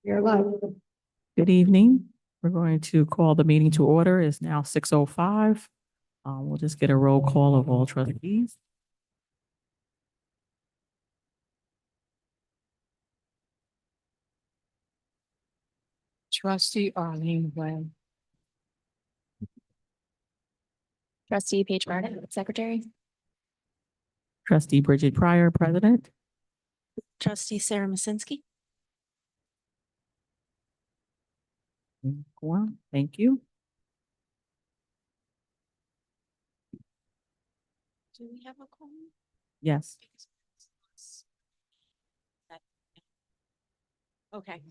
You're live. Good evening. We're going to call the meeting to order. It's now 6:05. We'll just get a roll call of all trustees. Trustee Arlene Webb. Trustee Paige Barnett, Secretary. Trustee Bridget Pryor, President. Trustee Sarah Masinski. Quorum. Thank you. Do we have a quorum? Yes. Okay.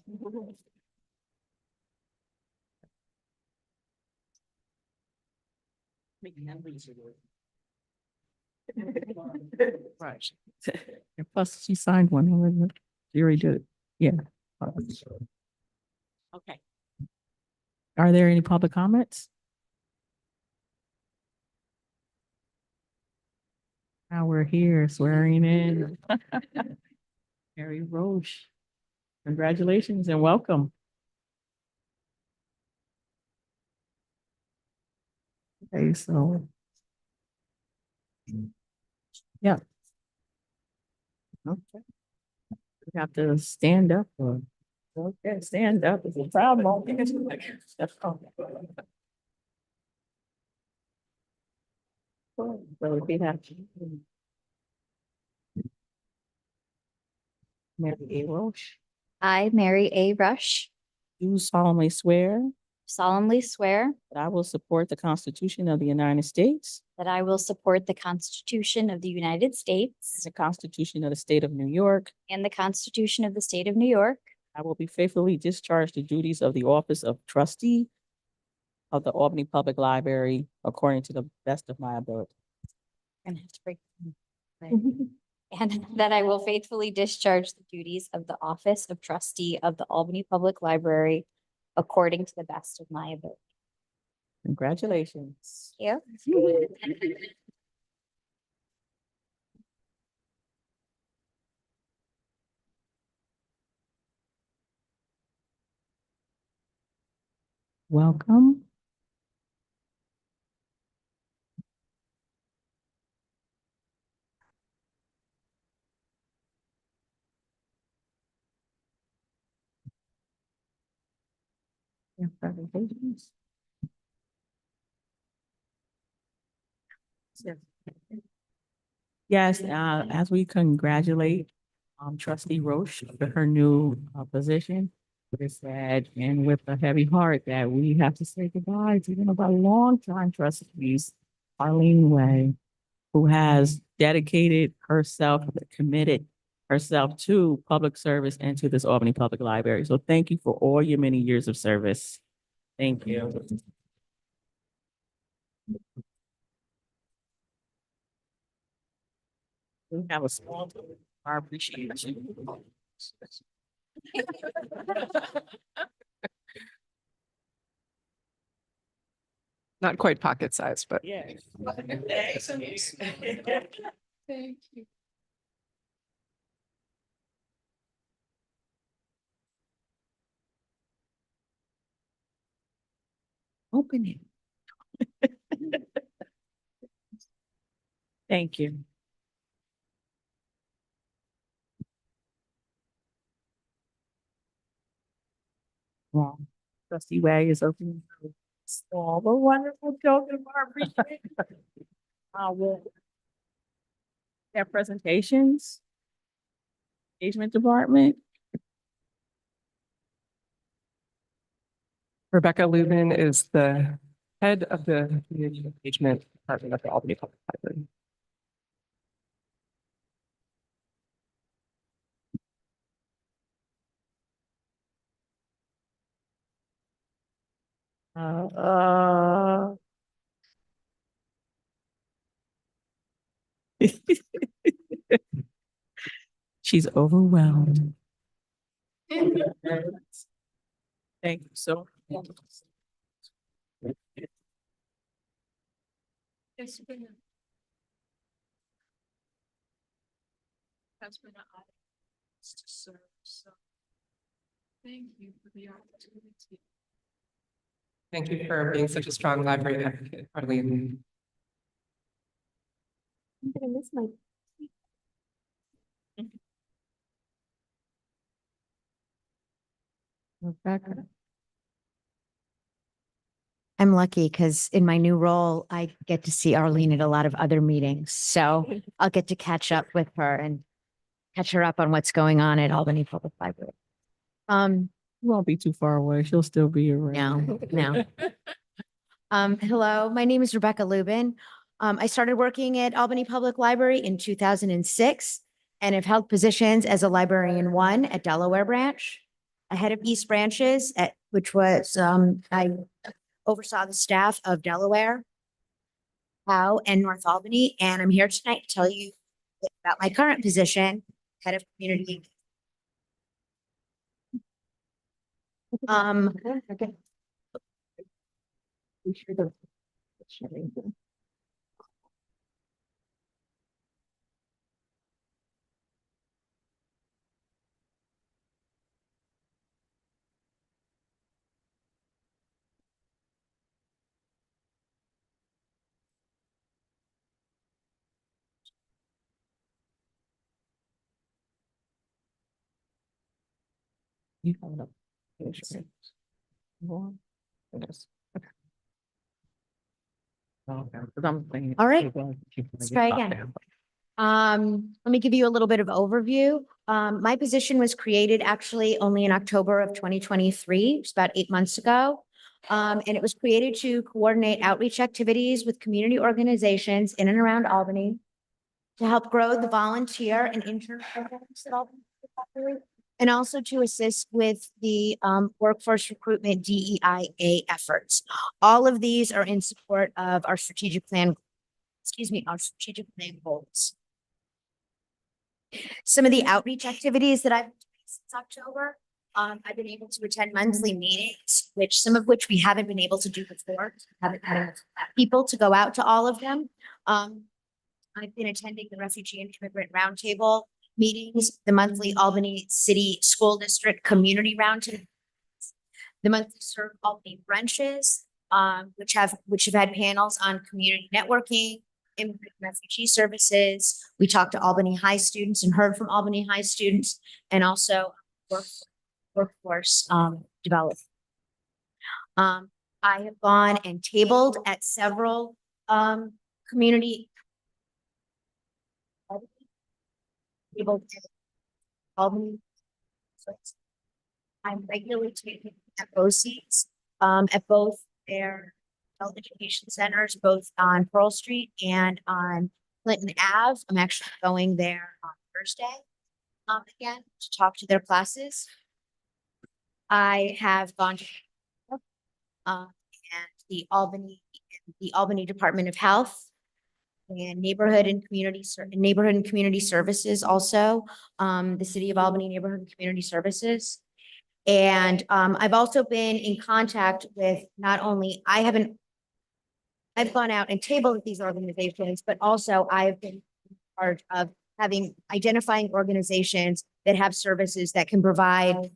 Right. And plus, she signed one already. She already did it. Yeah. Okay. Are there any public comments? Now we're here swearing in Mary Roche. Congratulations and welcome. Okay, so. Yeah. Okay. We have to stand up or, okay, stand up. It's a proud moment. So we have Mary A. Roche, I, Mary A. Rush, do solemnly swear solemnly swear that I will support the Constitution of the United States, that I will support the Constitution of the United States the Constitution of the State of New York. and the Constitution of the State of New York. I will be faithfully discharge the duties of the office of trustee of the Albany Public Library according to the best of my ability. I'm gonna have to break. And that I will faithfully discharge the duties of the office of trustee of the Albany Public Library according to the best of my ability. Congratulations. Yeah. Welcome. Yeah, presentations. Yes, as we congratulate trustee Roche for her new position. It's sad and with a heavy heart that we have to say goodbye to one of our longtime trustees, Arlene Way, who has dedicated herself, committed herself to public service and to this Albany Public Library. So thank you for all your many years of service. Thank you. We have a small, I appreciate you. Not quite pocket size, but. Yeah. Thank you. Open it. Thank you. Wow. Trustee Wag is opening. All the wonderful children are appreciated. Will their presentations, engagement department. Rebecca Lubin is the head of the community engagement department of the Albany Public Library. She's overwhelmed. Thank you so much. It's been has been an honor to serve. So Thank you for the opportunity. Thank you for being such a strong library advocate, Arlene. I'm gonna miss my. Rebecca. I'm lucky because in my new role, I get to see Arlene at a lot of other meetings. So I'll get to catch up with her and catch her up on what's going on at Albany Public Library. You won't be too far away. She'll still be around. No. Hello, my name is Rebecca Lubin. I started working at Albany Public Library in 2006 and have held positions as a librarian one at Delaware branch, a head of East branches at, which was, I oversaw the staff of Delaware, Howe, and North Albany, and I'm here tonight to tell you about my current position, head of community. Okay. We should have- You have enough. One. Yes. Okay. Okay, 'cause I'm thinking- All right. Let's try again. Let me give you a little bit of overview. My position was created actually only in October of 2023, it's about 8 months ago. And it was created to coordinate outreach activities with community organizations in and around Albany to help grow the volunteer and intern programs at Albany, and also to assist with the workforce recruitment DEIA efforts. All of these are in support of our strategic plan, our strategic plan goals. Some of the outreach activities that I've been doing since October, I've been able to attend monthly meetings, which some of which we haven't been able to do before. Haven't had enough people to go out to all of them. I've been attending the Refugee and Immigrant Roundtable meetings, the monthly Albany City School District Community Roundtable, the monthly Serve Albany brunches, which have had panels on community networking, immigrant and refugee services. We talked to Albany High students and heard from Albany High students, and also workforce development. I have gone and tabled at several community tabled at Albany. I'm regularly taking at both seats, at both their adult education centers, both on Pearl Street and on Clinton Ave. I'm actually going there on Thursday, again, to talk to their classes. I have gone to, and the Albany Department of Health and neighborhood and community services also, the City of Albany Neighborhood and Community Services. And I've also been in contact with not only, I've gone out and tabled with these organizations, but also I've been in charge of identifying organizations that have services that can provide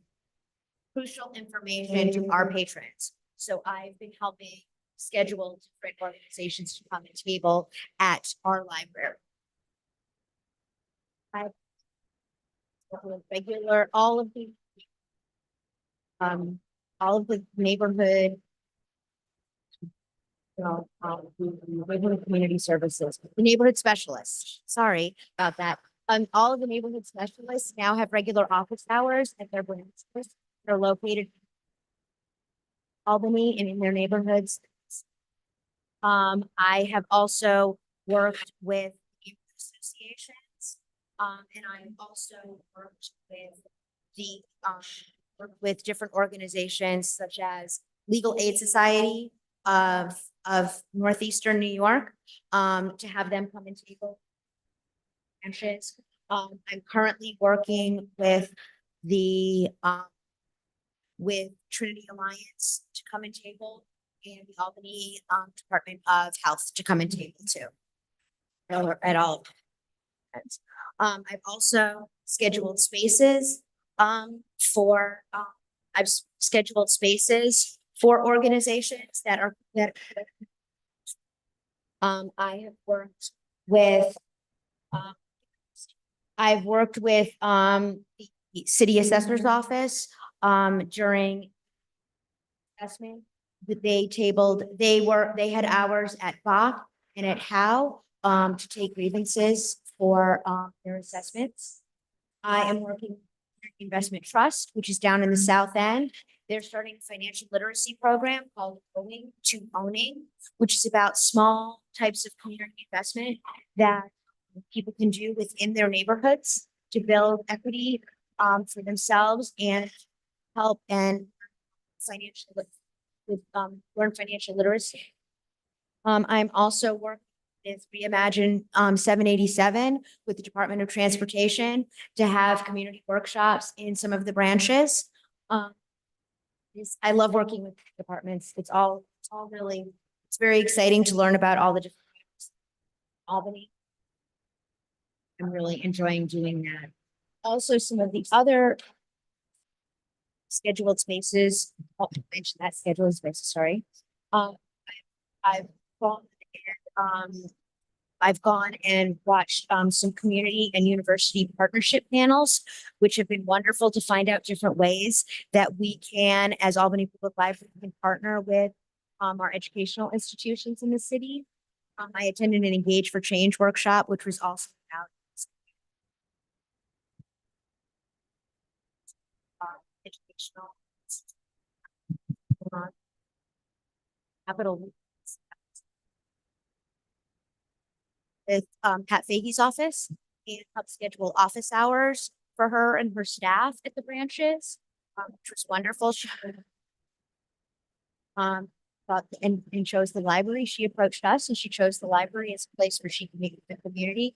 crucial information to our patrons. So I've been helping schedule different organizations to come and table at our library. I've regular, all of the neighborhood, neighborhood community services, the neighborhood specialists. Sorry about that. All of the neighborhood specialists now have regular office hours at their branches. They're located in Albany and in their neighborhoods. I have also worked with youth associations, and I've also worked with different organizations such as Legal Aid Society of Northeastern New York, to have them come and table branches. I'm currently working with with Trinity Alliance to come and table, and the Albany Department of Health to come and table too. At all. I've also scheduled spaces for I've scheduled spaces for organizations I have worked with, um, I've worked with, the city assessor's office, during assessment. That they had hours at Bach and at Howe, to take grievances for, their assessments. I am working with the Investment Trust, which is down in the South End. They're starting a financial literacy program called Going to Owning, which is about small types of community investment that people can do within their neighborhoods to build equity, for themselves and help and financial learn financial literacy. I'm also working with Reimagine 787 with the Department of Transportation to have community workshops in some of the branches. I love working with departments. It's very exciting to learn about all the different Albany. I'm really enjoying doing that. Also, some of the other scheduled spaces, I mentioned that scheduled spaces, sorry. I've gone I've gone and watched some community and university partnership panels, which have been wonderful to find out different ways that we can, as Albany Public Library, can partner with our educational institutions in the city. I attended an Engage for Change workshop, which was also about educational capital with Pat Fahey's office and help schedule office hours for her and her staff at the branches, which was wonderful. She and chose the library. She approached us and she chose the library as a place where she could meet with the community.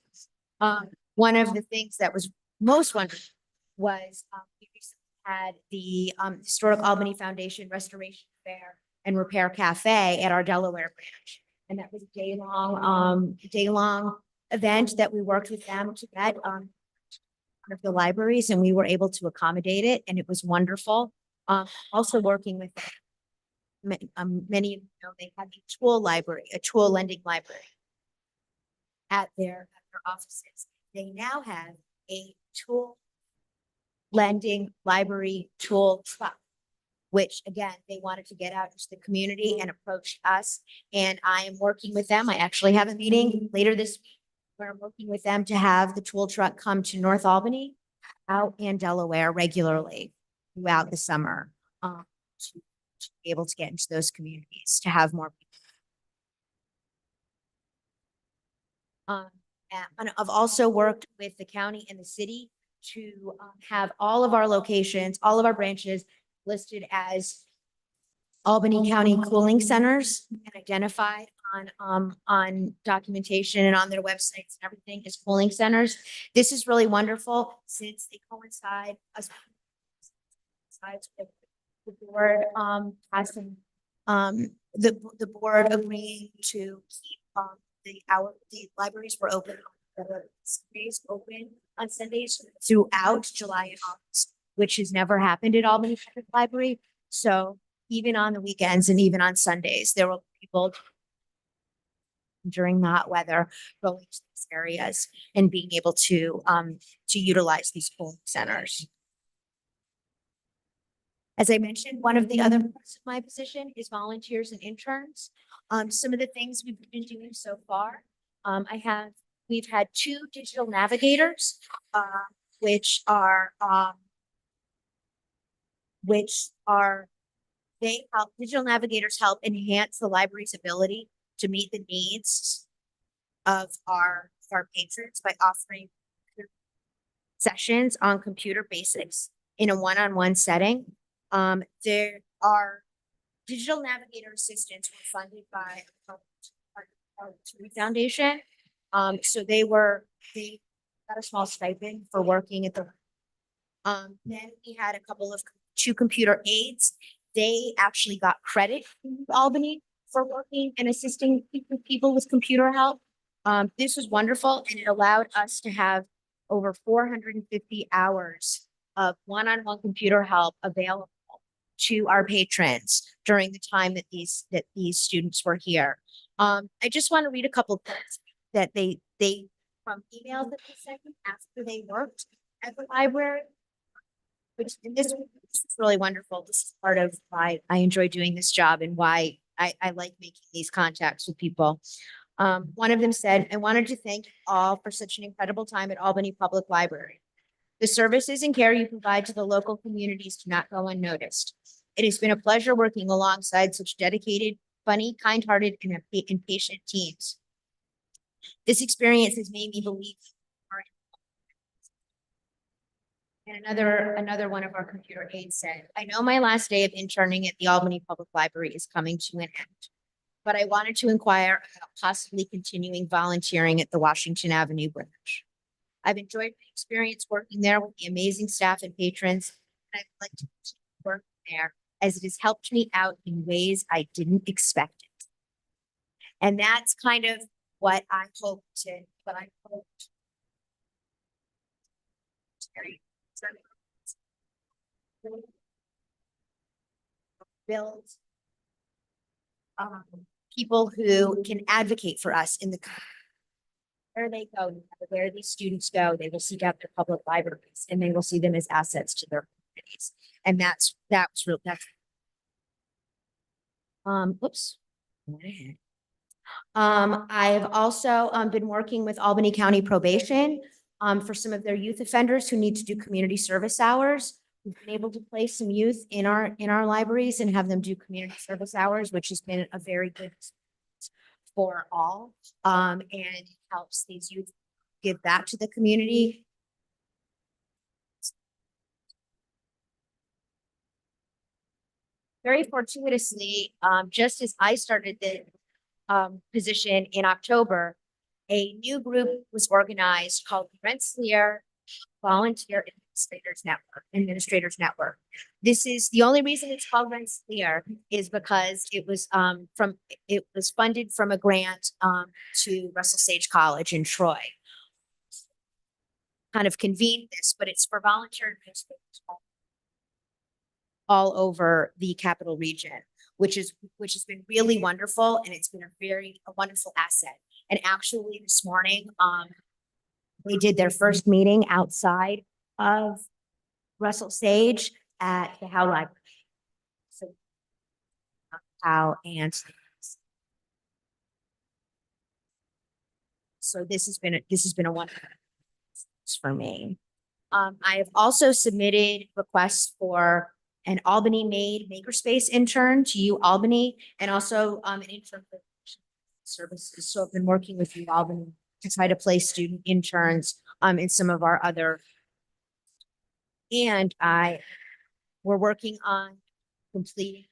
One of the things that was most wonderful was we recently had the Historic Albany Foundation Restoration Fair and Repair Cafe at our Delaware branch. And that was a day-long event that we worked with them to get one of the libraries, and we were able to accommodate it, and it was wonderful. Also working with many of you know, they had a tool lending library at their offices. They now have a tool lending library tool truck, which again, they wanted to get out into the community and approach us. And I am working with them. I actually have a meeting later this week where I'm working with them to have the tool truck come to North Albany, out in Delaware regularly throughout the summer, to be able to get into those communities, to have more people. And I've also worked with the county and the city to have all of our locations, all of our branches listed as Albany County cooling centers and identified on documentation and on their websites and everything as cooling centers. This is really wonderful since they coincide with the board passing the board agreeing to keep the libraries were open Sundays open on Sundays throughout July and August, which has never happened at Albany Public Library. So even on the weekends and even on Sundays, there will be people during that weather going to these areas and being able to utilize these cooling centers. As I mentioned, one of the other parts of my position is volunteers and interns. Some of the things we've been doing so far, we've had 2 digital navigators, which are digital navigators help enhance the library's ability to meet the needs of our patrons by offering sessions on computer basics in a one-on-one setting. There are digital navigator assistants were funded by our foundation. So they got a small stipend for working at the. Then we had 2 computer aides. They actually got credit in Albany for working and assisting people with computer help. This was wonderful, and it allowed us to have over 450 hours of one-on-one computer help available to our patrons during the time that these students were here. I just want to read a couple of things that they from emails that they sent me after they worked at the library. Which and this is really wonderful. This is part of why I enjoy doing this job and why I like making these contacts with people. One of them said, I wanted to thank you all for such an incredible time at Albany Public Library. The services and care you provide to the local communities do not go unnoticed. It has been a pleasure working alongside such dedicated, funny, kind-hearted, and patient teams. This experience has made me believe. And another one of our computer aides said, I know my last day of interning at the Albany Public Library is coming to an end, but I wanted to inquire about possibly continuing volunteering at the Washington Avenue branch. I've enjoyed my experience working there with the amazing staff and patrons, and I'd like to continue working there as it has helped me out in ways I didn't expect it. And that's kind of what I hoped to, build people who can advocate for us in the where they go, no matter where these students go, they will seek out their public libraries and they will see them as assets to their communities. And that's real. That's oops. Went ahead. I've also been working with Albany County Probation for some of their youth offenders who need to do community service hours. We've been able to place some youth in our libraries and have them do community service hours, which has been a very good experience for all. And it helps these youth give back to the community. Very fortuitously, just as I started the position in October, a new group was organized called the Rensselaer Volunteer Administrators Network. This is the only reason it's called Rensselaer is because it was funded from a grant to Russell Sage College in Troy. Kind of convened this, but it's for volunteer administrators all over the capital region, which has been really wonderful, and it's been a wonderful asset. And actually this morning, they did their first meeting outside of Russell Sage at the Howe Library. So Howe and so this has been a wonderful for me. I have also submitted requests for an Albany made makerspace intern to U Albany and also an intern for services. So I've been working with U Albany to try to place student interns in some of our other. And we're working on completing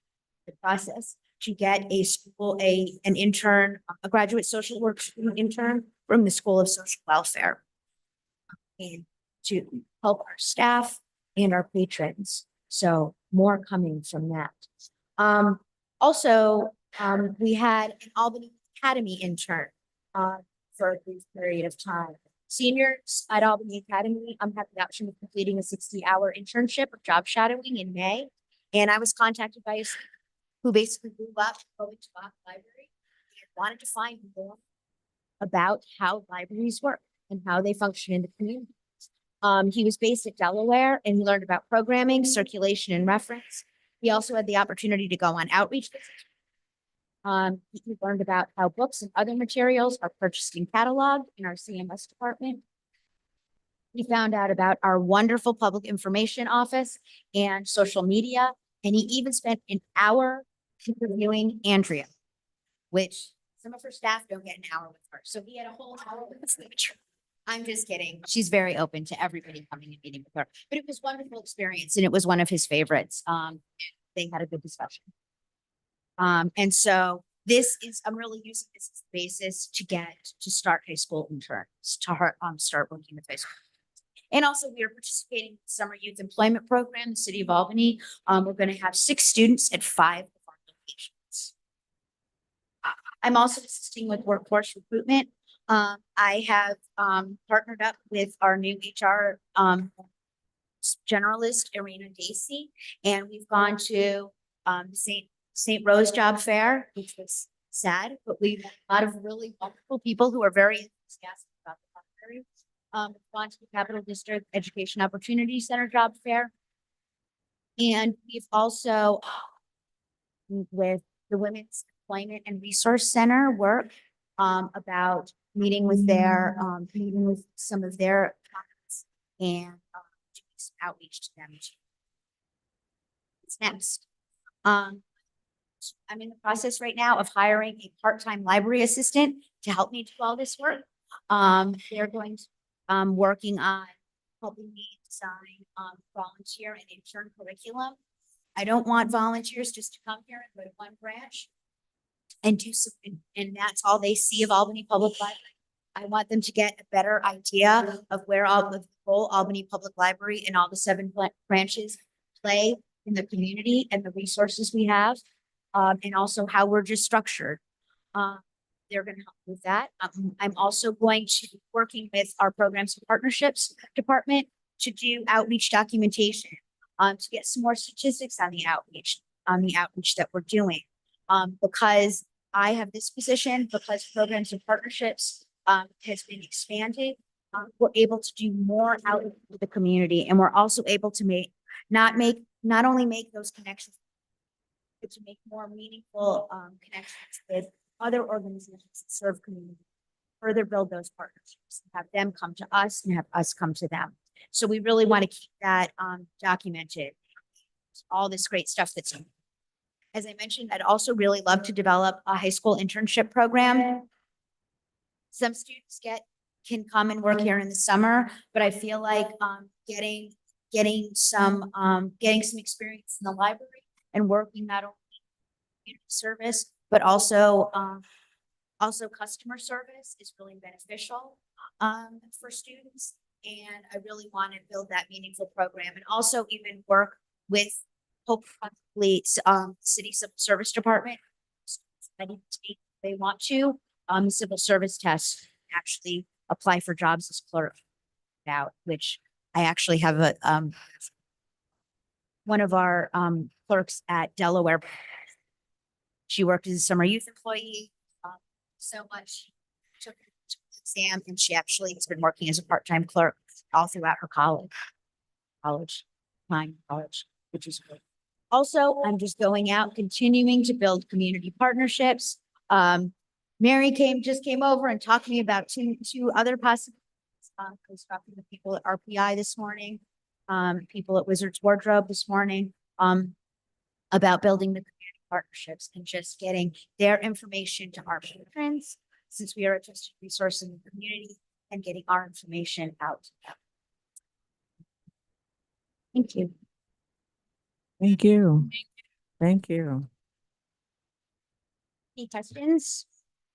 the process to get an intern, a graduate social work student intern from the School of Social Welfare, and to help our staff and our patrons. So more coming from that. Also, we had an Albany Academy intern for a brief period of time. Seniors at Albany Academy, have the option of completing a 60-hour internship or job shadowing in May. And I was contacted by a student who basically grew up going to Bach Library and wanted to find more about how libraries work and how they function in the community. He was based at Delaware and he learned about programming, circulation, and reference. He also had the opportunity to go on outreach visits. He learned about how books and other materials are purchased and cataloged in our CMS department. He found out about our wonderful public information office and social media, and he even spent an hour interviewing Andrea, which some of her staff don't get an hour with her. So he had a whole hour with us. I'm just kidding. She's very open to everybody coming and meeting with her. But it was a wonderful experience, and it was one of his favorites. They had a good discussion. And so I'm really using this as the basis to start high school interns, start working with high school. And also we are participating in the Summer Youth Employment Program in the City of Albany. We're going to have 6 students at 5 of our locations. I'm also assisting with workforce recruitment. I have partnered up with our new HR generalist, Irina Dacey, and we've gone to St. Rose Job Fair, which was sad, but we've had a lot of really wonderful people who are very enthusiastic about the library. We've gone to the Capital District Education Opportunity Center Job Fair. And we've also with the Women's Employment and Resource Center work about meeting with some of their clients and doing some outreach to them. What's next? I'm in the process right now of hiring a part-time library assistant to help me do all this work. They're going to working on helping me design volunteer and intern curriculum. I don't want volunteers just to come here and go to one branch and do something, and that's all they see of Albany Public Library. I want them to get a better idea of where all the whole Albany Public Library and all the 7 branches play in the community and the resources we have, and also how we're just structured. They're going to help with that. I'm also going to be working with our programs and partnerships department to do outreach documentation, to get some more statistics on the outreach that we're doing. Because I have this position, because programs and partnerships has been expanded, we're able to do more out in the community, and we're also able to not only make those connections, but to make more meaningful connections with other organizations that serve community, further build those partnerships, have them come to us and have us come to them. So we really want to keep that documented, all this great stuff that's in. As I mentioned, I'd also really love to develop a high school internship program. Some students can come and work here in the summer, but I feel like getting some experience in the library and working not only community service, but also customer service is really beneficial for students. And I really want to build that meaningful program and also even work with hopefully city civil service department. They want to civil service test, actually apply for jobs as clerk out, which I actually have a one of our clerks at Delaware. She worked as a summer youth employee so much. She took the exam, and she actually has been working as a part-time clerk all throughout her college, which is great. Also, I'm just going out, continuing to build community partnerships. Mary just came over and talked to me about two other possibilities. I was talking to people at RPI this morning, people at Wizards Wardrobe this morning, about building the community partnerships and just getting their information to our patrons, since we are a trusted resource in the community, and getting our information out to them. Thank you. Thank you. Thank you. Any questions?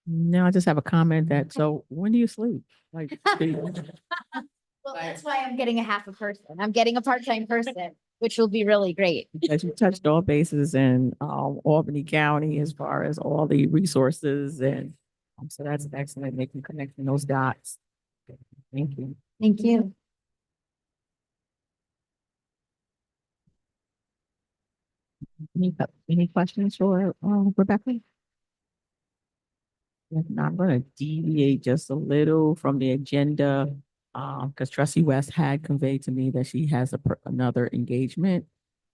No, I just have a comment that, so when do you sleep? Like, Well, that's why I'm getting a half a person. I'm getting a part-time person, which will be really great. as you touched all bases in Albany County as far as all the resources and so that's excellent, making connecting those dots. Thank you. Thank you. Any questions for Rebecca? If not, I'm going to deviate just a little from the agenda because Trustee West had conveyed to me that she has another engagement.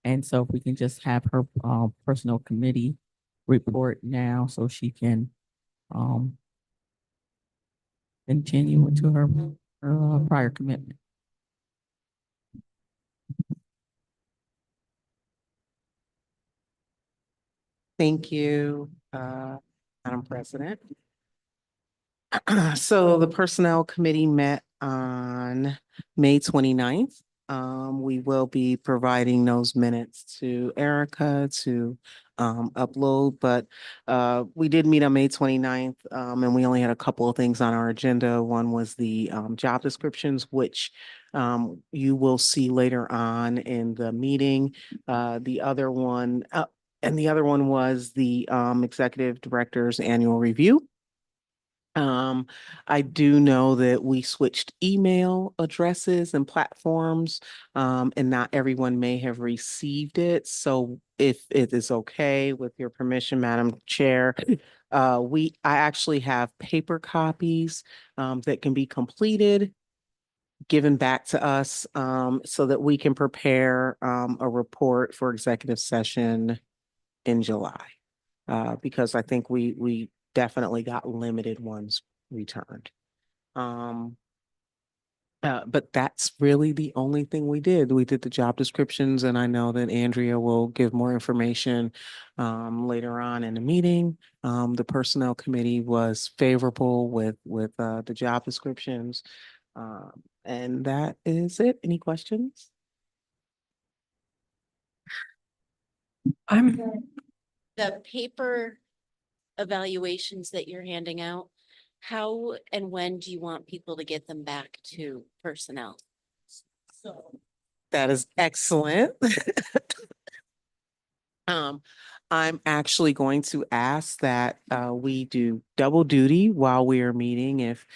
And so if we can just have her personal committee report now so she can continue into her prior commitment. Thank you, Madam President. So the Personnel Committee met on May 29th. We will be providing those minutes to Erica to upload, but we did meet on May 29th, and we only had a couple of things on our agenda. One was the job descriptions, which you will see later on in the meeting. The other one was the executive director's annual review. I do know that we switched email addresses and platforms, and not everyone may have received it. So if it is okay with your permission, Madam Chair, I actually have paper copies, that can be completed, given back to us, so that we can prepare, a report for executive session in July. Because I think we definitely got limited ones returned. Um, but that's really the only thing we did. We did the job descriptions, and I know that Andrea will give more information later on in the meeting. The personnel committee was favorable with the job descriptions. And that is it. Any questions? I'm, The paper evaluations that you're handing out, how and when do you want people to get them back to personnel? That is excellent. I'm actually going to ask that we do double duty while we are meeting. If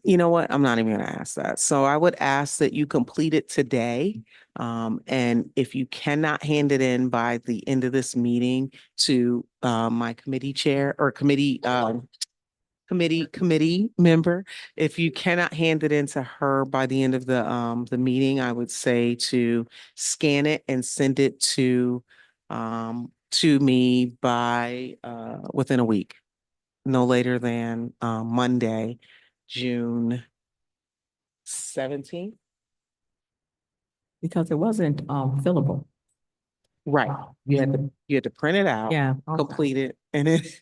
you know what, I'm not even going to ask that. So I would ask that you complete it today. And if you cannot hand it in by the end of this meeting to my committee chair or committee member. If you cannot hand it in to her by the end of the meeting, I would say to scan it and send it to me by within a week, no later than Monday, June 17th. Because it wasn't, fillable. Right. You had to print it out, Yeah. okay. complete it, and it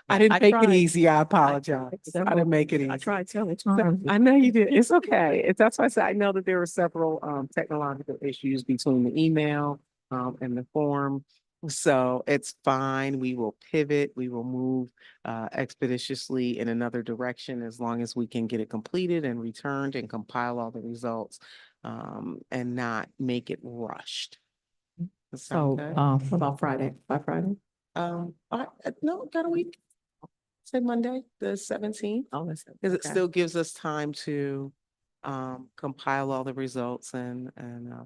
I didn't I make it tried. easy. I I apologize. I didn't make it easy. I tried several times. I know you did. It's okay. That's why I said I know that there were several technological issues between the email and the form. So it's fine. We will pivot. We will move expeditiously in another direction as long as we can get it completed and returned and compile all the results and not make it rushed. Does that sound So, good? what about Friday? By Friday? No, got a week. Say Monday, the 17th. Oh, that's. Because it okay. still gives us time to compile all the results and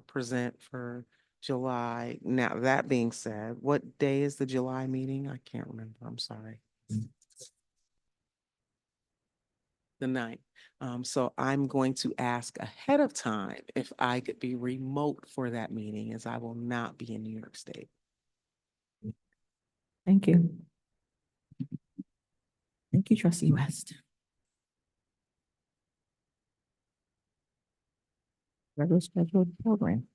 present for July. Now, that being said, what day is the July meeting? I can't remember. I'm sorry. The 9th. So I'm going to ask ahead of time if I could be remote for that meeting, as I will not be in New York State. Thank you. Thank you, trustee West. Regular scheduled program.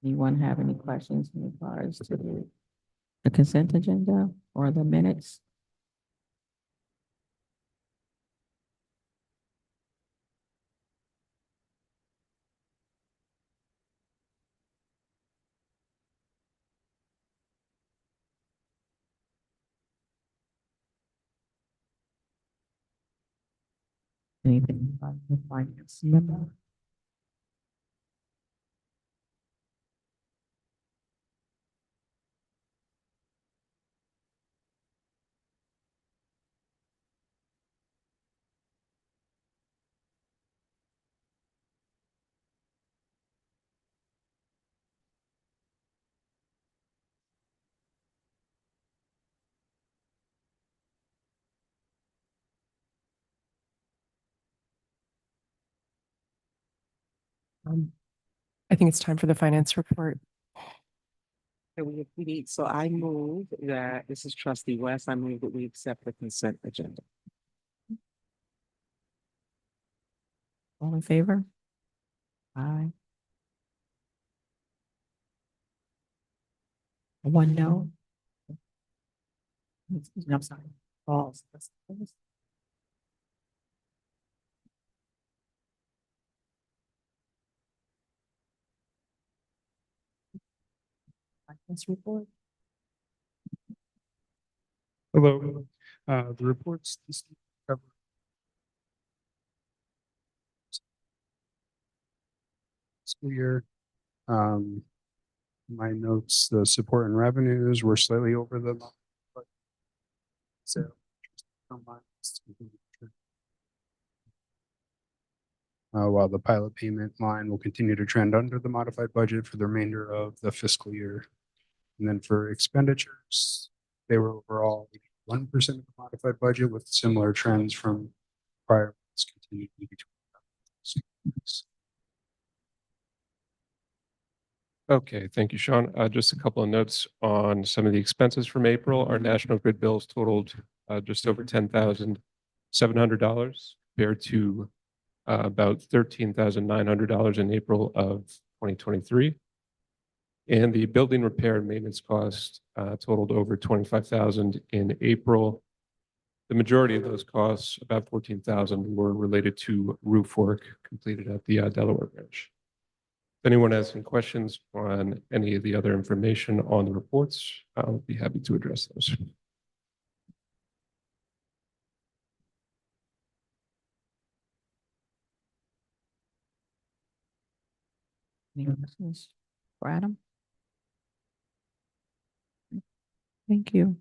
Anyone have any questions in regards to the consent agenda or the minutes? Anything about the finance member? I think it's time for the finance report. So I move that, this is trustee West, I move that we accept the consent agenda. All in favor? Aye. One no. Excuse me, I'm sorry. False. Finance report. Hello, the reports this cover fiscal year. My notes, the support and revenues were slightly over the. But so. While the pilot payment line will continue to trend under the modified budget for the remainder of the fiscal year. And then for expenditures, they were overall 1% of the modified budget with similar trends from prior months continued to be between. Okay, thank you, Sean. Just a couple of notes on some of the expenses from April. Our national grid bills totaled just over $10,700 compared to about $13,900 in April of 2023. And the building repair and maintenance cost totaled over $25,000 in April. The majority of those costs, about $14,000, were related to roof work completed at the Delaware branch. If anyone has any questions on any of the other information on the reports, I'll be happy to address those. Any questions for Adam? Thank you.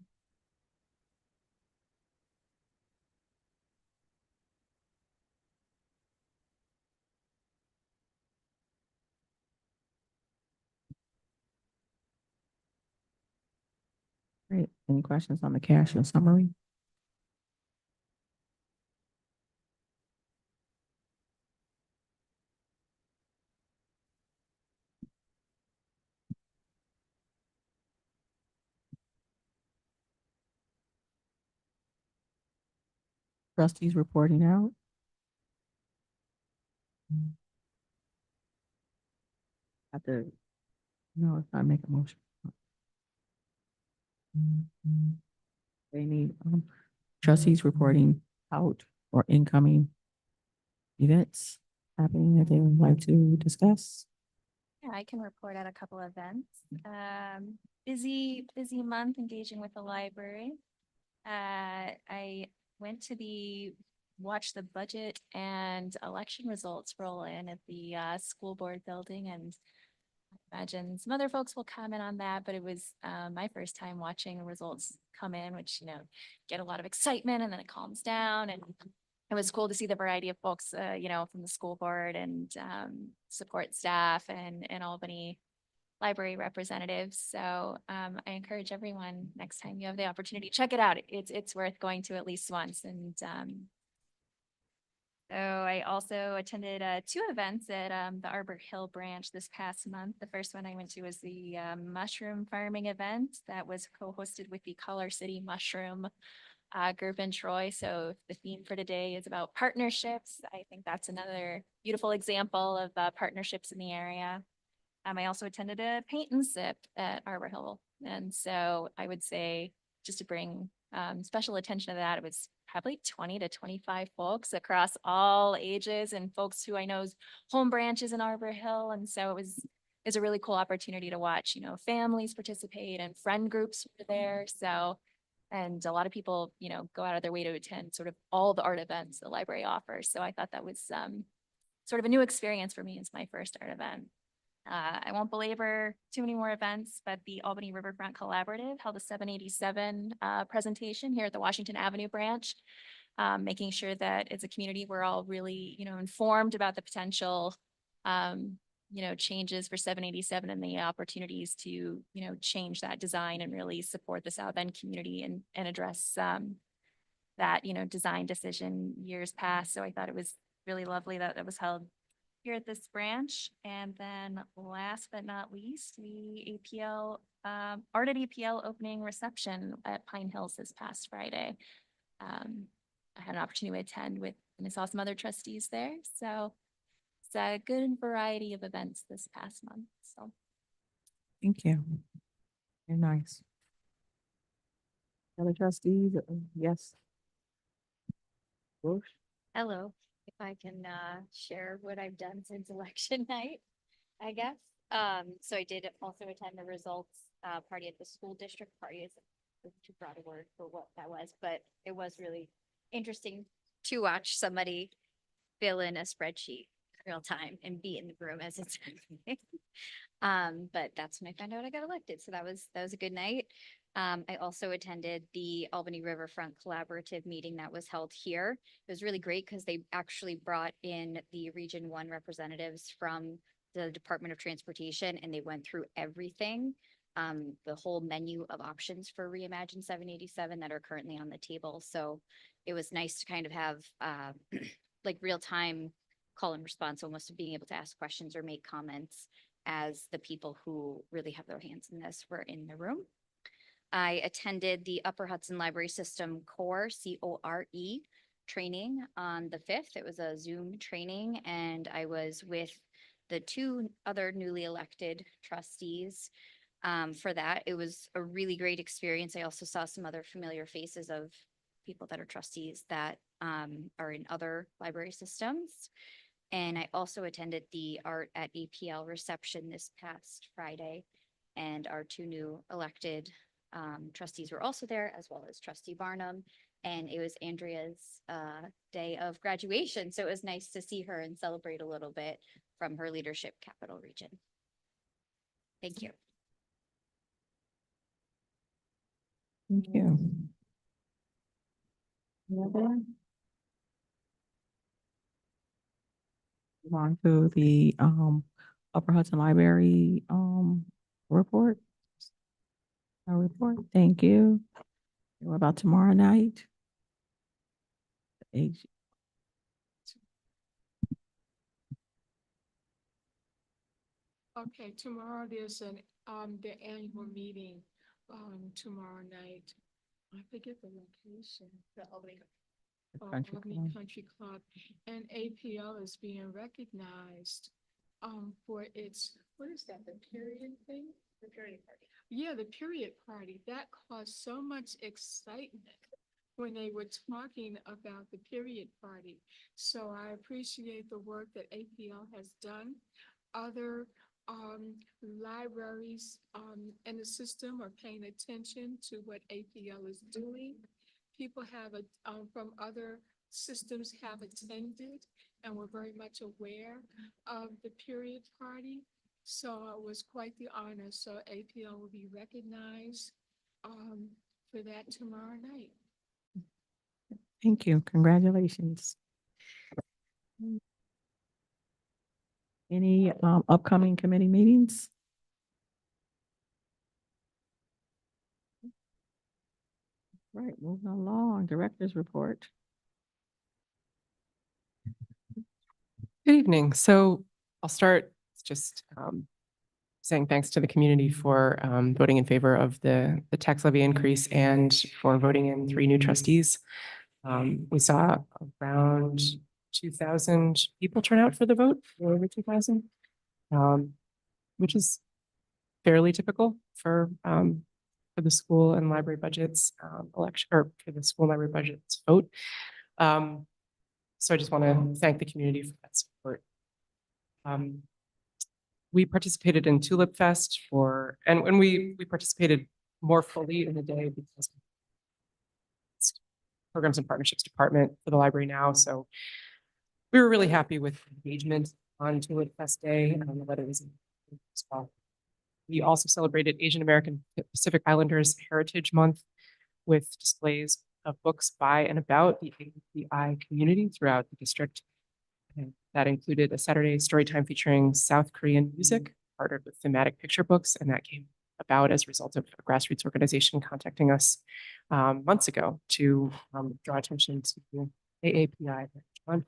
Great. Any questions on the cash and summary? Trustees reporting out. Have to, no, if I make a motion. They need trustees reporting out or incoming events happening that they would like to discuss. Yeah, I can report out a couple events. Busy month engaging with the library. I went to watch the budget and election results roll in at the school board building, and I imagine some other folks will comment on that, but it was my first time watching the results come in, which, get a lot of excitement and then it calms down, and it was cool to see the variety of folks, from the school board and support staff and Albany library representatives. So I encourage everyone, next time you have the opportunity, check it out. It's worth going to at least once. And so I also attended 2 events at the Arbor Hill branch this past month. The first one I went to was the mushroom farming event that was co-hosted with the Color City Mushroom group in Troy. So the theme for today is about partnerships. I think that's another beautiful example of partnerships in the area. I also attended a paint and sip at Arbor Hill. And so I would say, just to bring special attention to that, it was probably 20 to 25 folks across all ages and folks who I know's home branches in Arbor Hill. And so it was a really cool opportunity to watch, families participate and friend groups were there. So, and a lot of people, go out of their way to attend sort of all the art events the library offers. So I thought that was sort of a new experience for me as my first art event. I won't belabor too many more events, but the Albany Riverfront Collaborative held a 787 presentation here at the Washington Avenue branch, making sure that as a community, we're all really, informed about the potential, changes for 787 and the opportunities to, change that design and really support the South End community and address that, design decision years past. So I thought it was really lovely that it was held here at this branch. And then last but not least, the APL, Art at APL opening reception at Pine Hills this past Friday. I had an opportunity to attend and I saw some other trustees there. So it's a good variety of events this past month. So Thank you. Very nice. Other trustees? Yes. Roche? Hello, if I can share what I've done since election night, I guess. So I did also attend the results party at the school district party. Is too broad a word for what that was, but it was really interesting to watch somebody fill in a spreadsheet real time and be in the room as it's happening. But that's when I found out I got elected. So that was a good night. I also attended the Albany Riverfront Collaborative meeting that was held here. It was really great because they actually brought in the Region 1 representatives from the Department of Transportation, and they went through everything, the whole menu of options for Reimagine 787 that are currently on the table. So it was nice to kind of have like real time call and response, almost of being able to ask questions or make comments as the people who really have their hands in this were in the room. I attended the Upper Hudson Library System Core, CORE, training on the 5th. It was a Zoom training, and I was with the 2 other newly elected trustees for that. It was a really great experience. I also saw some other familiar faces of people that are trustees that are in other library systems. And I also attended the Art at APL reception this past Friday, and our 2 new elected trustees were also there, as well as Trustee Barnum. And it was Andrea's day of graduation. So it was nice to see her and celebrate a little bit from her leadership capital region. Thank you. Thank you. Move on to the Upper Hudson Library report. Our report. Thank you. What about tomorrow night? Age. Okay, tomorrow there's the annual meeting, tomorrow night. I forget the location. The Albany Country Club. Country Club, and APL is being recognized, for its, what is that, the period thing? The period party. Yeah, the period party. That caused so much excitement when they were talking about the period party. So I appreciate the work that APL has done. Other libraries in the system are paying attention to what APL is doing. People have from other systems have attended and were very much aware of the period party. So it was quite the honor. So APL will be recognized for that tomorrow night. Thank you. Congratulations. Any upcoming committee meetings? Right, moving along, director's report. Good evening. So I'll start just saying thanks to the community for voting in favor of the tax levy increase and for voting in 3 new trustees. We saw around 2,000 people turn out for the vote, or over 2,000, which is fairly typical for the school and library budgets election, or for the school and library budgets vote. So I just want to thank the community for that support. We participated in Tulip Fest and we participated more fully in the day because it's Programs and Partnerships Department for the library now. So we were really happy with engagement on Tulip Fest Day and on the weather was as well. We also celebrated Asian American Pacific Islanders Heritage Month with displays of books by and about the API community throughout the district. And that included a Saturday story time featuring South Korean music, partnered with thematic picture books, and that came about as a result of a grassroots organization contacting us months ago to draw attention to AAPI month.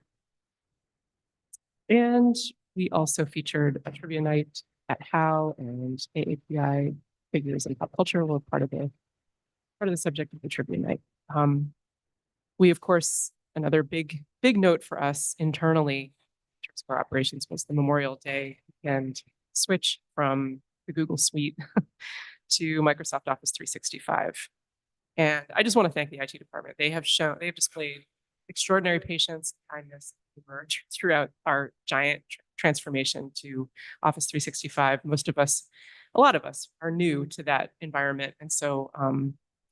And we also featured a trivia night at HOW, and AAPI figures in pop culture were part of the subject of the trivia night. We, of course, another big note for us internally in terms of our operations was the Memorial Day and switch from the Google Suite to Microsoft Office 365. And I just want to thank the IT department. They have displayed extraordinary patience and kindness throughout our giant transformation to Office 365. A lot of us are new to that environment. And so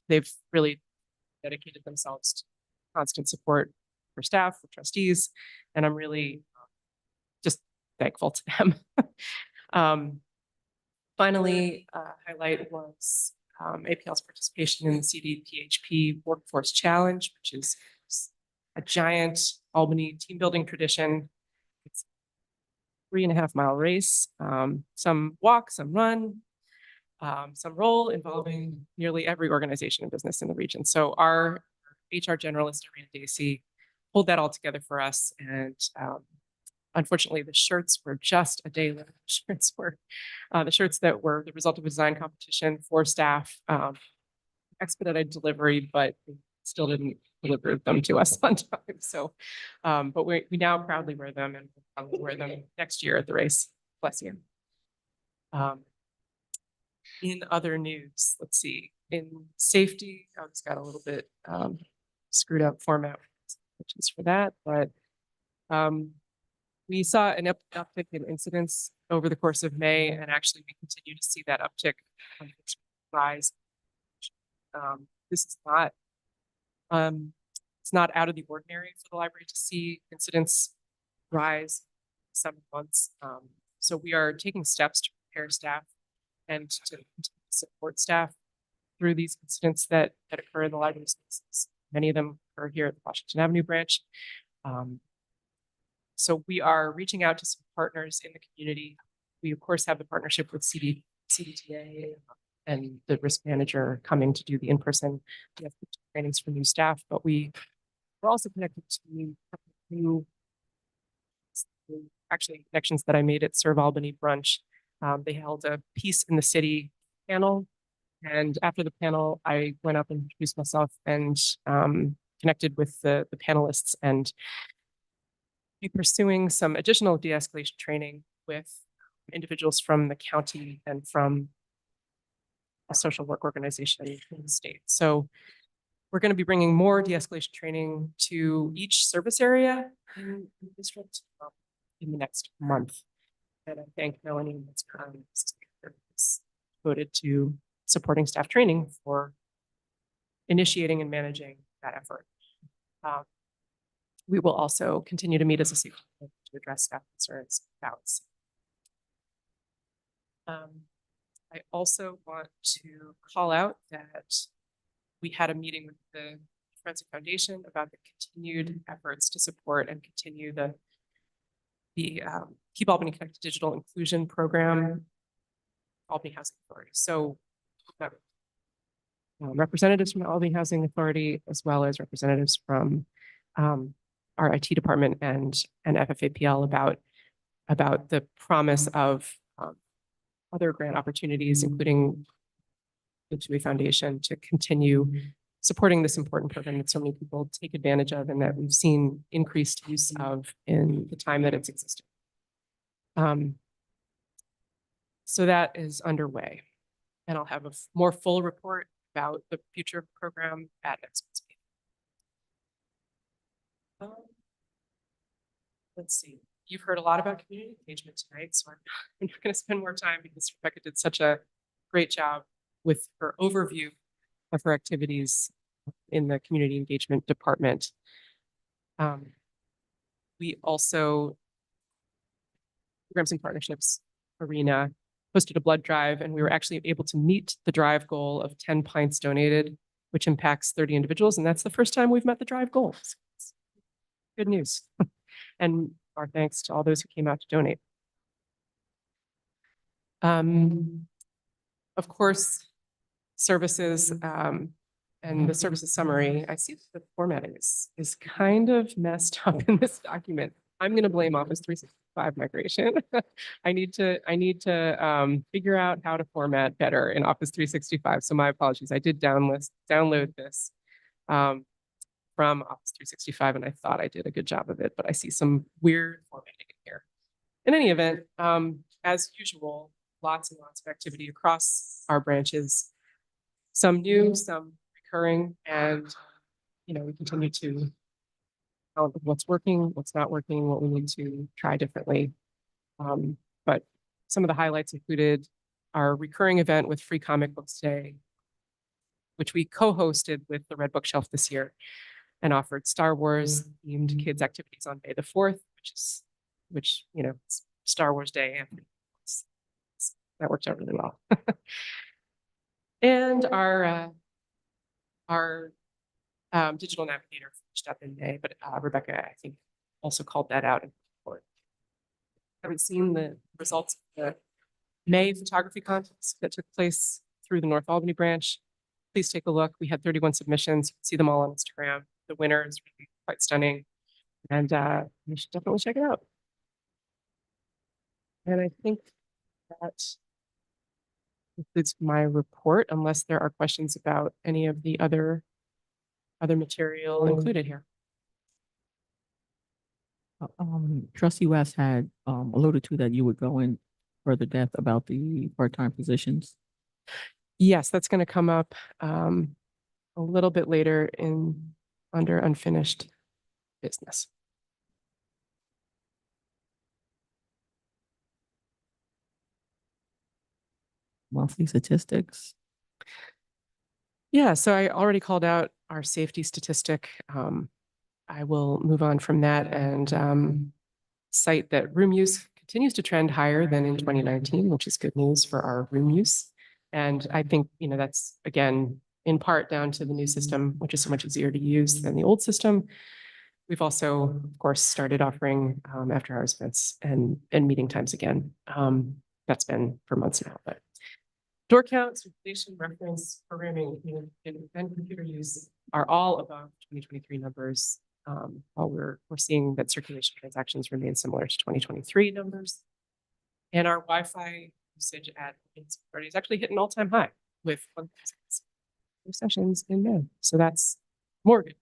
they've really dedicated themselves to constant support for staff, for trustees. And I'm really just thankful to them. Um, Finally, highlight was APL's participation in the CDPHP Workforce Challenge, which is a giant Albany team building tradition. It's a 3.5 mile race, some walk, some run, some roll, involving nearly every organization and business in the region. So our HR generalist, Irina Dacey, pulled that all together for us. And unfortunately, the shirts were just a day late. The shirts that were the result of a design competition for staff, expedited delivery, but they still didn't deliver them to us on time. So, but we now proudly wear them, and we'll probably wear them next year at the race. Bless you. In other news, let's see, in safety, I just got a little bit screwed up format, which is for that, but we saw an uptick in incidents over the course of May, and actually we continue to see that uptick rise. This is not, it's not out of the ordinary for the library to see incidents rise some months. So we are taking steps to prepare staff and to support staff through these incidents that occur in the library spaces. Many of them occur here at the Washington Avenue branch. So we are reaching out to some partners in the community. We, of course, have the partnership with CDTA and the risk manager coming to do the in-person trainings for new staff, but we're also connected to new actually connections that I made at Serve Albany Brunch. They held a Peace in the City panel, and after the panel, I went up and introduced myself and connected with the panelists, and be pursuing some additional de-escalation training with individuals from the county and from a social work organization in the state. So we're going to be bringing more de-escalation training to each service area in the district in the next month. And I thank Melanie that's currently devoted to supporting staff training for initiating and managing that effort. We will also continue to meet as a safety to address staff concerns about. I also want to call out that we had a meeting with the Forensic Foundation about the continued efforts to support and continue the Keep Albany Connected Digital Inclusion Program, Albany Housing Authority. So representatives from the Albany Housing Authority, as well as representatives from our IT department and FFAPL about the promise of other grant opportunities, including the Two-Way Foundation, to continue supporting this important program that so many people take advantage of and that we've seen increased use of in the time that it's existed. So that is underway, and I'll have a more full report about the future of the program at next month's meeting. Let's see. You've heard a lot about community engagement tonight, so I'm not going to spend more time because Rebecca did such a great job with her overview of her activities in the community engagement department. We also, Programs and Partnerships arena, hosted a blood drive, and we were actually able to meet the drive goal of 10 pints donated, which impacts 30 individuals. And that's the first time we've met the drive goals. Good news. And our thanks to all those who came out to donate. Of course, services and the services summary. I see that the formatting is kind of messed up in this document. I'm going to blame Office 365 migration. I need to figure out how to format better in Office 365. So my apologies. I did download this from Office 365, and I thought I did a good job of it, but I see some weird formatting in here. In any event, as usual, lots and lots of activity across our branches, some new, some recurring, and we continue to tell what's working, what's not working, what we need to try differently. But some of the highlights included our recurring event with Free Comic Books Day, which we co-hosted with the Red Bookshelf this year, and offered Star Wars themed kids activities on May the 4th, which it's Star Wars Day. That worked out really well. And our digital navigator finished up in May, but Rebecca, I think, also called that out in the report. Haven't seen the results of the May photography contest that took place through the North Albany branch. Please take a look. We had 31 submissions. You can see them all on Instagram. The winner is really quite stunning, and you should definitely check it out. And I think that concludes my report, unless there are questions about any of the other material included here. Trustee West had alluded to that you would go in further depth about the part-time positions. Yes, that's going to come up a little bit later under unfinished business. Monthly statistics. Yeah, so I already called out our safety statistic. I will move on from that and cite that room use continues to trend higher than in 2019, which is good news for our room use. And I think, that's again, in part down to the new system, which is so much easier to use than the old system. We've also, of course, started offering after hours events and meeting times again. That's been for months now, but door count, circulation, reference, programming, and computer use are all above 2023 numbers. While we're seeing that circulation transactions remain similar to 2023 numbers. And our Wi-Fi usage at party is actually hit an all-time high with 1,000 sessions in May. So that's more good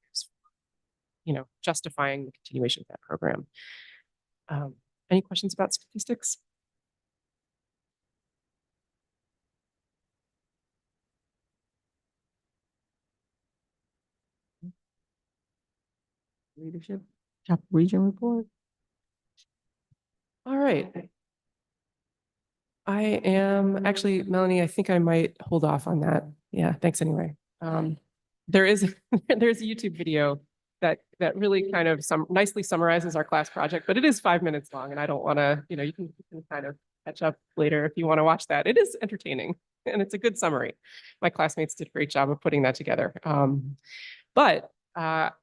news, justifying the continuation of that program. Any questions about statistics? Leadership, Chapel Region report. All right. I am actually, Melanie, I think I might hold off on that. Yeah, thanks anyway. There's a YouTube video that really kind of nicely summarizes our class project, but it is 5 minutes long and I don't want to, you can kind of catch up later if you want to watch that. It is entertaining and it's a good summary. My classmates did a great job of putting that together. But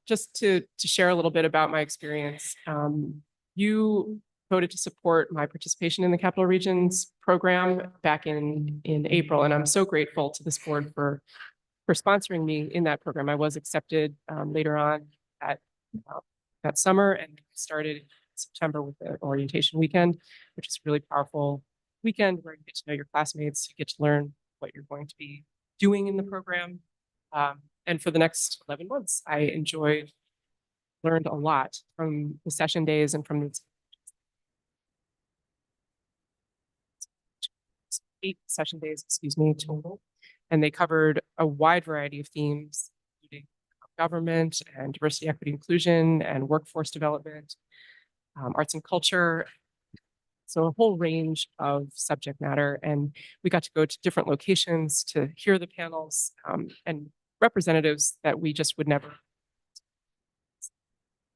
just to share a little bit about my experience, you voted to support my participation in the Capital Regions program back in April, and I'm so grateful to this board for sponsoring me in that program. I was accepted later on that summer and started in September with the orientation weekend, which is a really powerful weekend where you get to know your classmates, you get to learn what you're going to be doing in the program. And for the next 11 months, I learned a lot from the session days and from the 8 session days, total. And they covered a wide variety of themes, including government and diversity, equity, inclusion, and workforce development, arts and culture. So a whole range of subject matter. And we got to go to different locations to hear the panels and representatives that we just would never.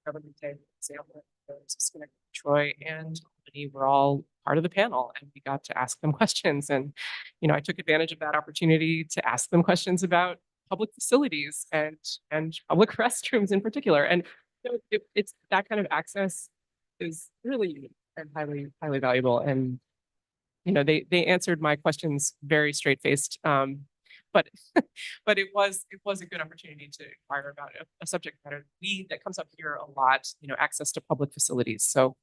Government Day, for example, Troy and Albany were all part of the panel and we got to ask them questions. And, I took advantage of that opportunity to ask them questions about public facilities and public restrooms in particular. And it's that kind of access is really unique and highly, highly valuable. And, they answered my questions very straight-faced. But it was a good opportunity to inquire about a subject matter that comes up here a lot, access to public facilities. So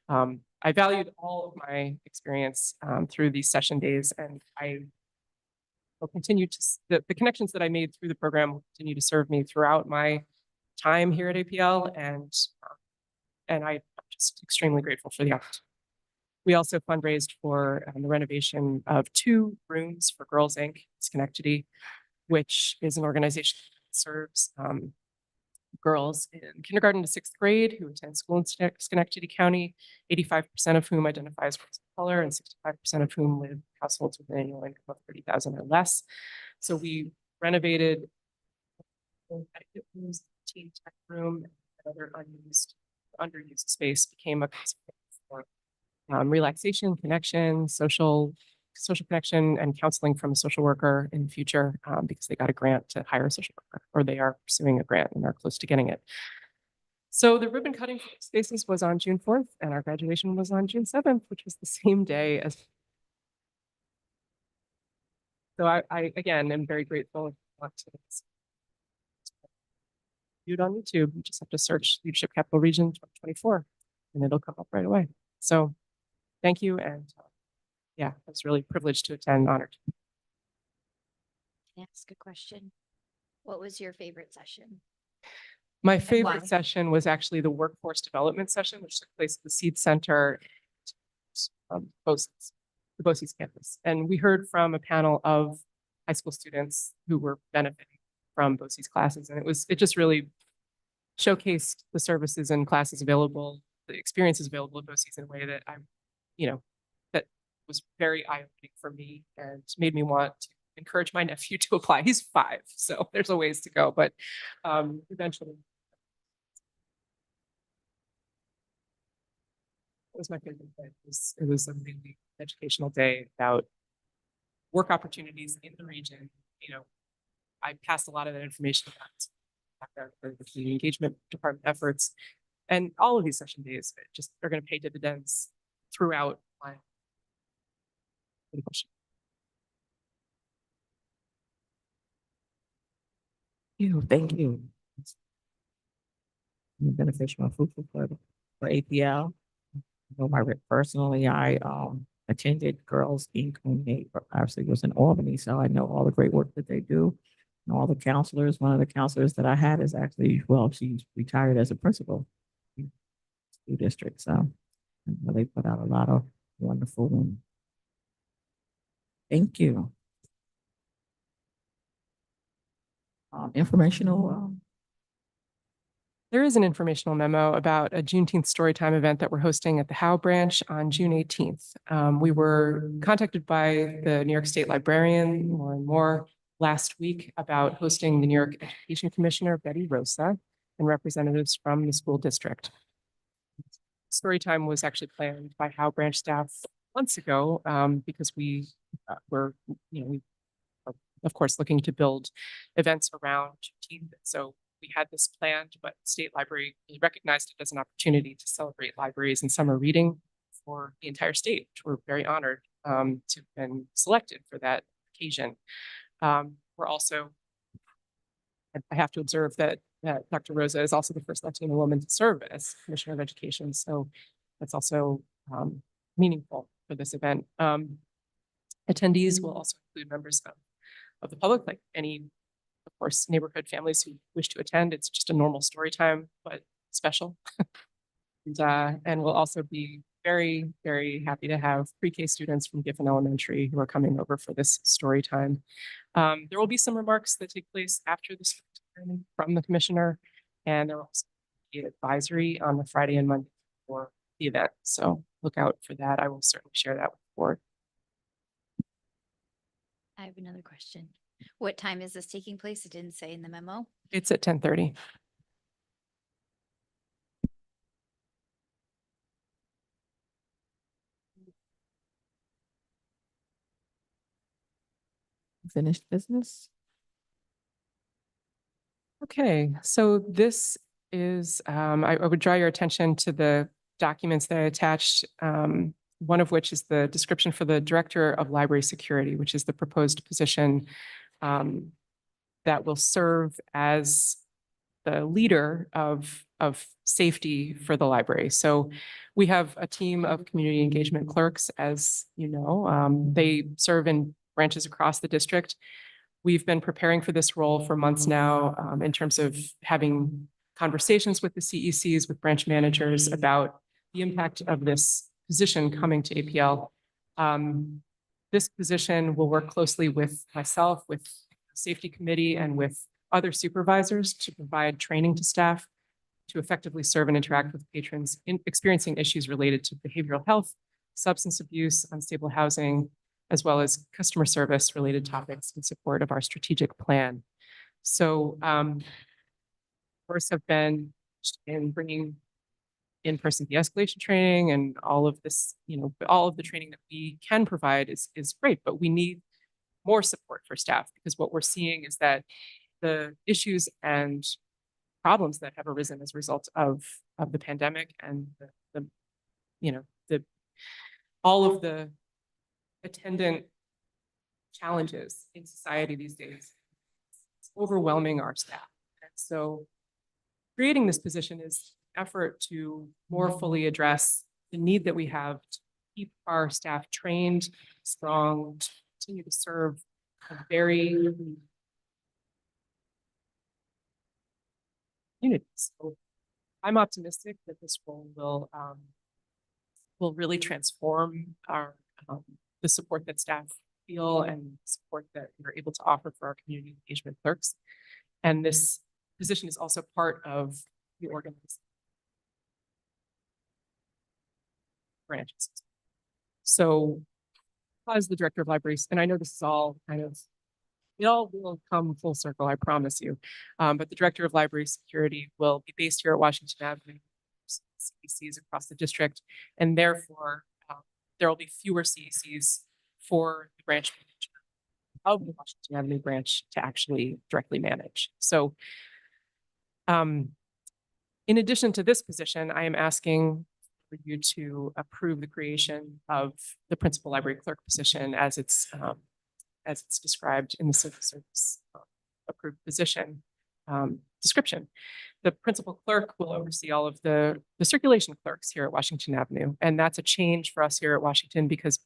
I valued all of my experience through these session days, and I will continue to, the connections that I made through the program will continue to serve me throughout my time here at APL, and I'm just extremely grateful for the opportunity. We also fundraised for the renovation of 2 rooms for Girls Inc. Schenectady, which is an organization that serves girls in kindergarten to 6th grade who attend school in Schenectady County, 85% of whom identify as persons of color and 65% of whom live in households with an annual income of $30,000 or less. So we renovated the teen tech room and other underused space became a relaxation, connection, social connection, and counseling from a social worker in the future, because they got a grant to hire a social worker, or they are pursuing a grant and are close to getting it. So the ribbon cutting for Spaces was on June 4th, and our graduation was on June 7th, which was the same day as. So I again am very grateful. If you want to view it on YouTube, you just have to search Leadership Capital Region 2024, and it'll come up right away. So thank you, and yeah, I was really privileged to attend, honored. Can I ask a question? What was your favorite session? My why? favorite session was actually the workforce development session, which took place at the Seed Center, BOCES, the BOCES campus. And we heard from a panel of high school students who were benefiting from BOCES classes. And it just really showcased the services and classes available, the experiences available at BOCES in a way that that was very eye-opening for me and made me want to encourage my nephew to apply. He's 5, so there's a ways to go, but eventually. It was my favorite day. It was a really educational day about work opportunities in the region. I passed a lot of that information about the community engagement department efforts, and all of these session days just are going to pay dividends throughout my education. Thank you. Beneficial and fruitful for APL. Personally, I attended Girls Inc. But obviously it was in Albany, so I know all the great work that they do. And all the counselors, one of the counselors that I had is actually, well, she's retired as a principal in the school district. So I know they put out a lot of wonderful women. Thank you. Informational. There is an informational memo about a Juneteenth Storytime event that we're hosting at the Howe branch on June 18th. We were contacted by the New York State Librarian, Lauren Moore, last week about hosting the New York Education Commissioner, Betty Rosa, and representatives from the school district. Storytime was actually planned by Howe branch staff months ago, because we were, we are, of course, looking to build events around Juneteenth. So we had this planned, but State Library really recognized it as an opportunity to celebrate libraries and summer reading for the entire state, which we're very honored to have been selected for that occasion. We're also, I have to observe that Dr. Rosa is also the first Latina woman to serve as Commissioner of Education. So that's also meaningful for this event. Attendees will also include members of the public, like any, of course, neighborhood families who wish to attend. It's just a normal story time, but special. And we'll also be very, very happy to have pre-K students from Giffen Elementary who are coming over for this story time. There will be some remarks that take place after this from the commissioner, and there will also be an advisory on the Friday and Monday for the event. So look out for that. I will certainly share that with the board. I have another question. What time is this taking place? It didn't say in the memo. It's at 10:30. Finished business. Okay, so this is, I would draw your attention to the documents that I attached, one of which is the description for the Director of Library Security, which is the proposed position that will serve as the leader of safety for the library. So we have a team of community engagement clerks, as you know. They serve in branches across the district. We've been preparing for this role for months now, in terms of having conversations with the CECs, with branch managers about the impact of this position coming to APL. This position will work closely with myself, with the safety committee, and with other supervisors to provide training to staff to effectively serve and interact with patrons experiencing issues related to behavioral health, substance abuse, unstable housing, as well as customer service related topics in support of our strategic plan. So, of course, have been in bringing in-person de-escalation training and all of this, all of the training that we can provide is great, but we need more support for staff because what we're seeing is that the issues and problems that have arisen as a result of the pandemic and the all of the attendant challenges in society these days, it's overwhelming our staff. And so creating this position is an effort to more fully address the need that we have to keep our staff trained, strong, to continue to serve a very community. So I'm optimistic that this role will really transform our the support that staff feel and support that we're able to offer for our community engagement clerks. And this position is also part of the organization branches. So as the director of libraries, and I know this is all kind of, it all will come full circle, I promise you. But the director of library security will be based here at Washington Avenue, CECs across the district, and therefore there will be fewer CECs for the branch manager of the Washington Avenue branch to actually directly manage. So in addition to this position, I am asking for you to approve the creation of the principal library clerk position as it's described in the civil service approved position description. The principal clerk will oversee all of the circulation clerks here at Washington Avenue. And that's a change for us here at Washington because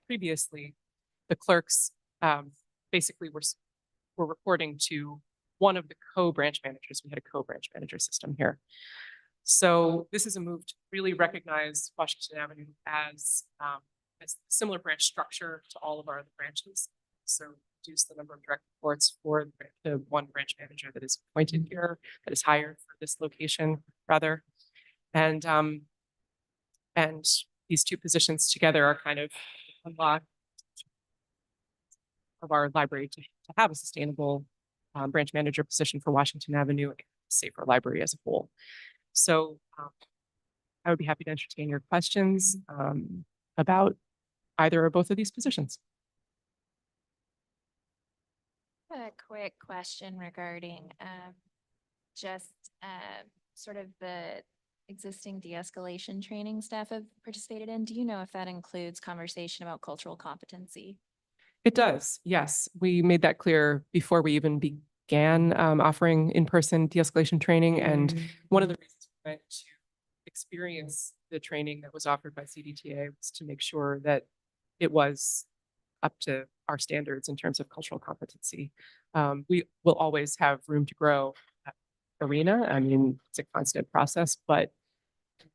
previously the clerks basically were reporting to one of the co-branch managers. We had a co-branch manager system here. So this is a move to really recognize Washington Avenue as a similar branch structure to all of our other branches. So reduce the number of direct reports for the one branch manager that is appointed here, that is hired for this location, rather. And these two positions together are kind of unlock of our library to have a sustainable branch manager position for Washington Avenue and a safer library as a whole. So I would be happy to entertain your questions about either or both of these positions. A quick question regarding just sort of the existing de-escalation training staff have participated in. Do you know if that includes conversation about cultural competency? It does, yes. We made that clear before we even began offering in-person de-escalation training. And one of the reasons we went to experience the training that was offered by CDTA was to make sure that it was up to our standards in terms of cultural competency. We will always have room to grow that arena. I mean, it's a constant process, but the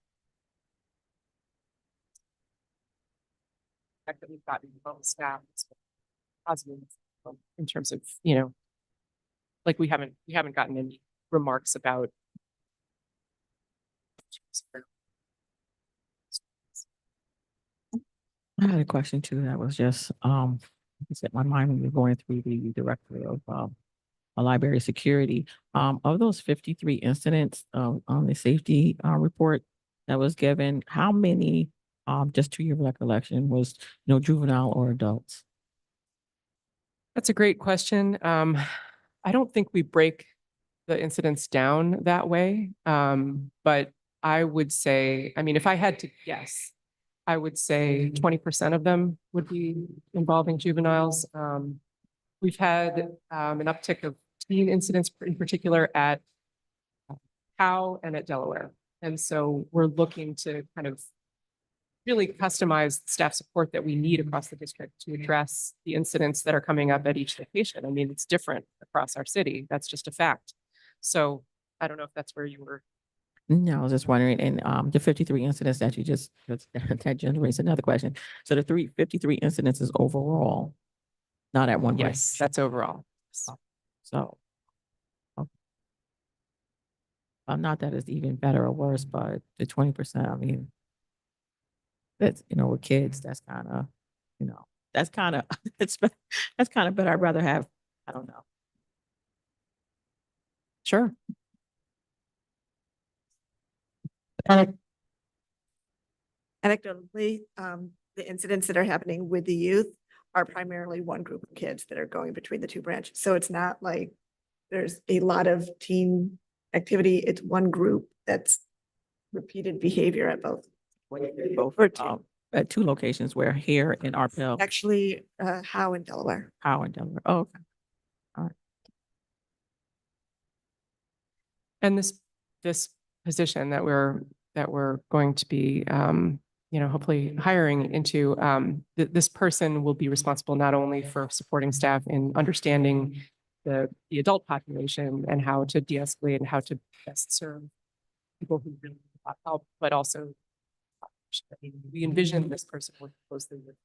fact that we've gotten well staff is positive in terms of, like we haven't gotten any remarks about I had a question too. That was just, set my mind when we were going through the director of library security. Of those 53 incidents on the safety report that was given, how many, just to your recollection, was juvenile or adults? That's a great question. I don't think we break the incidents down that way. But I would say, I mean, if I had to guess, I would say 20% of them would be involving juveniles. We've had an uptick of teen incidents in particular at Howe and at Delaware. And so we're looking to kind of really customize staff support that we need across the district to address the incidents that are coming up at each location. I mean, it's different across our city. That's just a fact. So I don't know if that's where you were. No, I was just wondering, and the 53 incidents that you just, that generates another question. So the 53 incidents is overall, not at one branch. Yes, that's overall. So. Okay. Not that it's even better or worse, but the 20%, I mean, that's, with kids, that's kind of, that's kind of, that's kind of better. I'd rather have, I don't know. Sure. anecdotally, the incidents that are happening with the youth are primarily one group of kids that are going between the two branches. So it's not like there's a lot of teen activity. It's one group that's repeated behavior at both. Both, Or two. at two locations where here in ARPL, Actually, Howe in Delaware. Howard, and Delaware. Oh, okay. And this position that we're going to be, hopefully hiring into, this person will be responsible not only for supporting staff in understanding the adult population and how to de-escalate and how to best serve people who really need help, but also we envision this person working closely with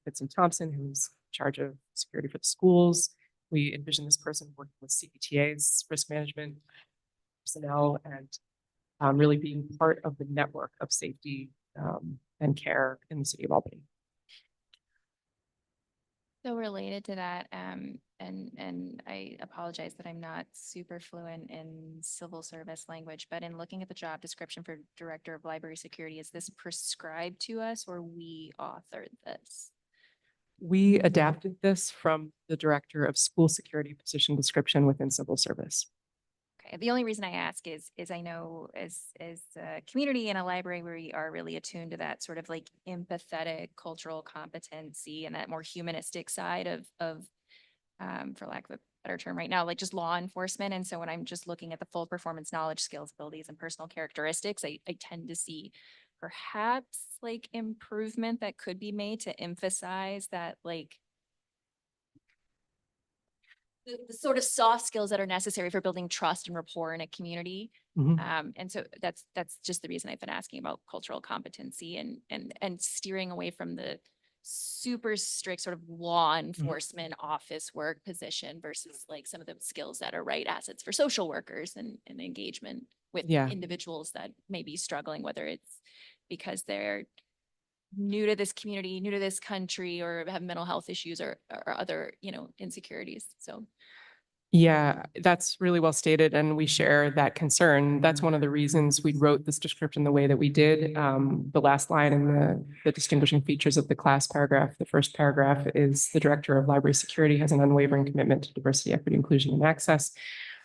Vincent Thompson, who's in charge of security for the schools. We envision this person working with CPTA's risk management personnel and really being part of the network of safety and care in the city of Albany. So related to that, and I apologize that I'm not super fluent in civil service language, but in looking at the job description for Director of Library Security, is this prescribed to us or we authored this? We adapted this from the Director of School Security position description within civil service. Okay, the only reason I ask is I know as a community and a library, we are really attuned to that sort of like empathetic cultural competency and that more humanistic side of for lack of a better term right now, like just law enforcement. And so when I'm just looking at the full performance knowledge, skills, abilities, and personal characteristics, I tend to see perhaps like improvement that could be made to emphasize that like the sort of soft skills that are necessary for building trust and rapport in a community. And so that's just the reason I've been asking about cultural competency and steering away from the super strict sort of law enforcement office work position versus like some of the skills that are right assets for social workers and engagement with Yeah. individuals that may be struggling, whether it's because they're new to this community, new to this country, or have mental health issues or other, insecurities. So. Yeah, that's really well stated, and we share that concern. That's one of the reasons we wrote this description the way that we did. The last line in the distinguishing features of the class paragraph, the first paragraph is the Director of Library Security has an unwavering commitment to diversity, equity, inclusion, and access.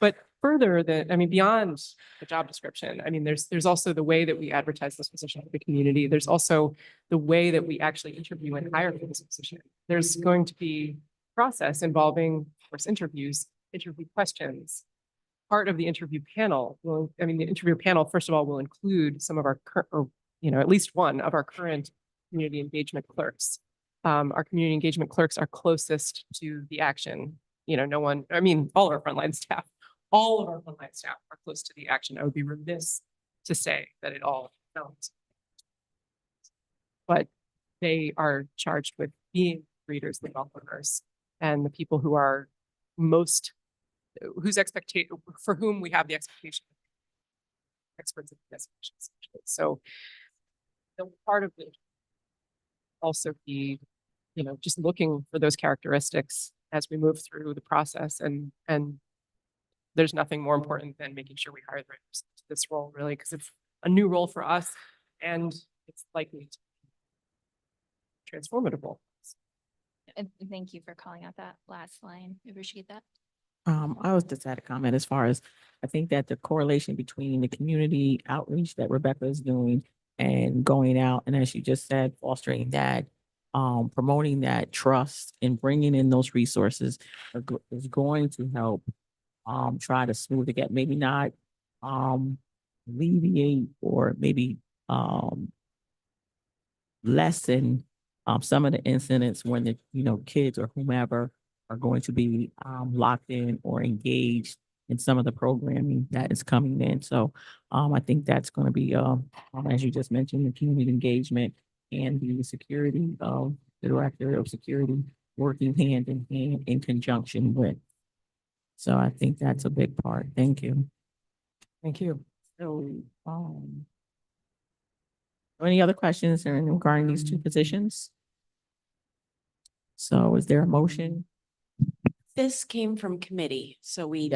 But further, beyond the job description, there's also the way that we advertise this position to the community. There's also the way that we actually interview and hire for this position. There's going to be a process involving, of course, interview questions. Part of the interview panel the interview panel, first of all, will include some of our at least one of our current community engagement clerks. Our community engagement clerks are closest to the action. All of our frontline staff, are close to the action. I would be remiss to say that it all counts. But they are charged with being readers, the welcomers, and the people who are for whom we have the expectation, experts in investigations. So the part of it also be, just looking for those characteristics as we move through the process, and there's nothing more important than making sure we hire the right person to this role, really, because it's a new role for us, and it's likely to be transformative. And thank you for calling out that last line. I appreciate that. I was just had a comment as far as, I think that the correlation between the community outreach that Rebecca is doing and going out, and as you just said, fostering that, promoting that trust and bringing in those resources is going to help, try to smooth it, get, maybe not, alleviate or maybe, lessen, some of the incidents when the, kids or whomever are going to be locked in or engaged in some of the programming that is coming in. So I think that's going to be, as you just mentioned, the community engagement and the security, the Director of Security working hand in hand in conjunction with. So I think that's a big part. Thank you. Thank you. So, any other questions regarding these two positions? So is there a motion? This came from committee, so we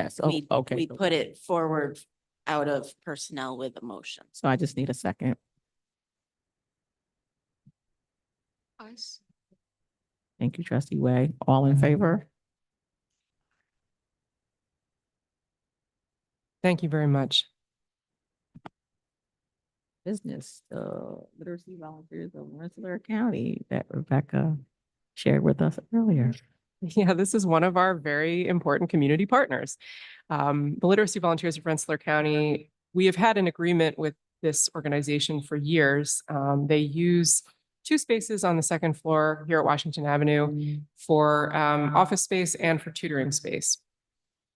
okay. we put it forward out of personnel with a motion. So I just need a second. Us. Thank you, trustee Way. All in favor? Thank you very much. Business, literacy volunteers of Rensselaer County that Rebecca shared with us earlier. Yeah, this is one of our very important community partners. The Literacy Volunteers of Rensselaer County, we have had an agreement with this organization for years. They use 2 spaces on the second floor here at Washington Avenue for office space and for tutoring space.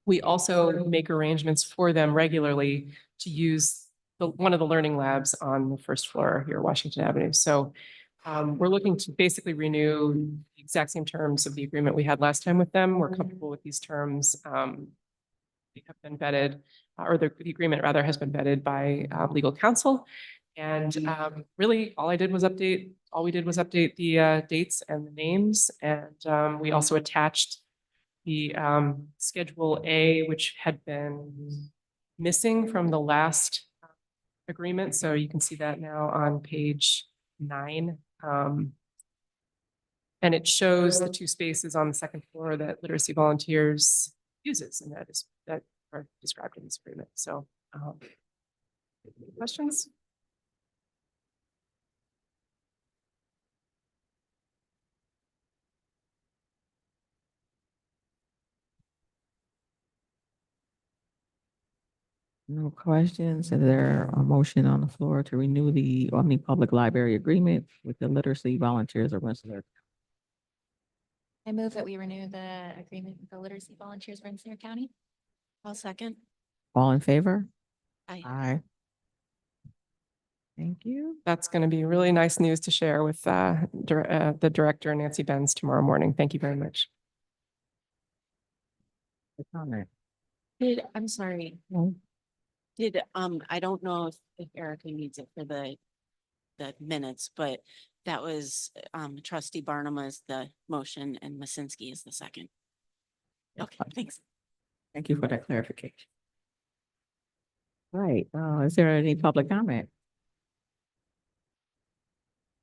We also make arrangements for them regularly to use one of the learning labs on the first floor here at Washington Avenue. So we're looking to basically renew the exact same terms of the agreement we had last time with them. We're comfortable with these terms. They have been vetted, or the agreement rather has been vetted by legal counsel. And really, all we did was update the dates and the names. And we also attached the Schedule A, which had been missing from the last agreement. So you can see that now on page 9. And it shows the 2 spaces on the second floor that Literacy Volunteers uses, and that are described in this agreement. So, questions? No questions. Is there a motion on the floor to renew the Albany Public Library agreement with the Literacy Volunteers of Rensselaer? I move that we renew the agreement with the Literacy Volunteers of Rensselaer County. I'll second. All in favor? Aye. Aye. Thank you. That's going to be really nice news to share with the director, Nancy Benz, tomorrow morning. Thank you very much. Good comment. I'm sorry. No. I don't know if Erica needs it for the minutes, but that was, trustee Barnum is the motion and Masinski is the second. Okay, thanks. Thank you for that clarification. Right, is there any public comment?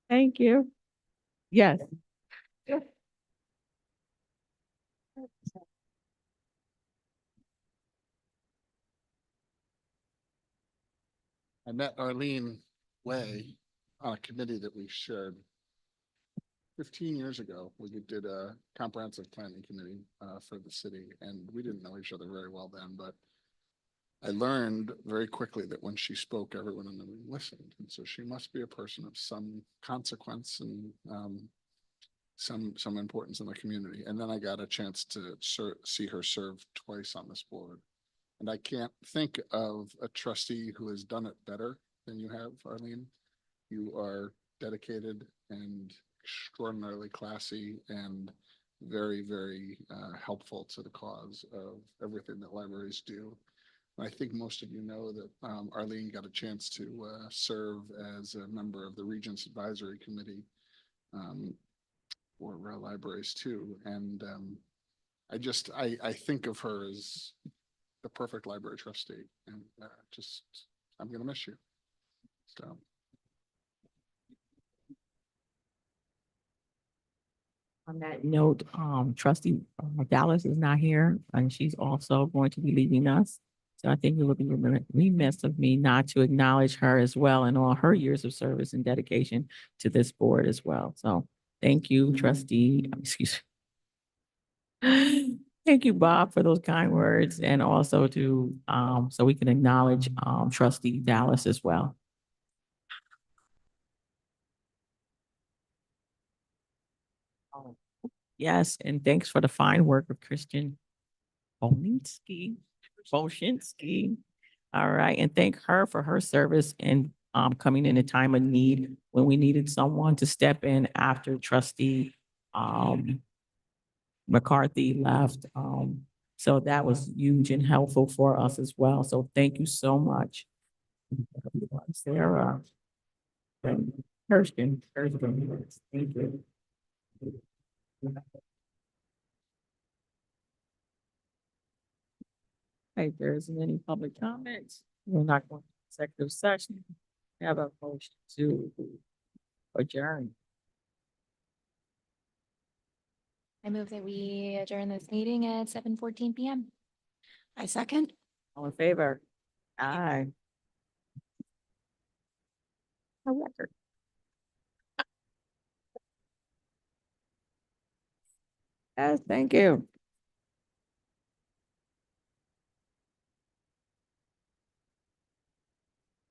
Thank you. Yes. I met Arlene Way on a committee that we shared 15 years ago. We did a comprehensive planning committee for the city, and we didn't know each other very well then, but I learned very quickly that when she spoke, everyone in the room listened. And so she must be a person of some consequence and some importance in the community. And then I got a chance to see her serve twice on this board. And I can't think of a trustee who has done it better than you have, Arlene. You are dedicated and extraordinarily classy and very, very helpful to the cause of everything that libraries do. I think most of you know that Arlene got a chance to serve as a member of the Regents Advisory Committee for libraries too. And I think of her as the perfect library trustee, and I'm going to miss you. So. On that note, trustee Dallas is not here, and she's also going to be leaving us. So I think it would be remiss of me not to acknowledge her as well and all her years of service and dedication to this board as well. So thank you, trustee, excuse me. Thank you, Bob, for those kind words, and also to, so we can acknowledge, trustee Dallas as well. Yes, and thanks for the fine work of Christian Bolinski. All right, and thank her for her service and coming in a time of need when we needed someone to step in after trustee McCarthy left. So that was huge and helpful for us as well. So thank you so much. Sarah. Kirsten, thank you. If there isn't any public comments, we're not going to executive session. Have a motion to adjourn. I move that we adjourn this meeting at 7:14 PM. I second. All in favor? Aye. A record. Yes, thank you.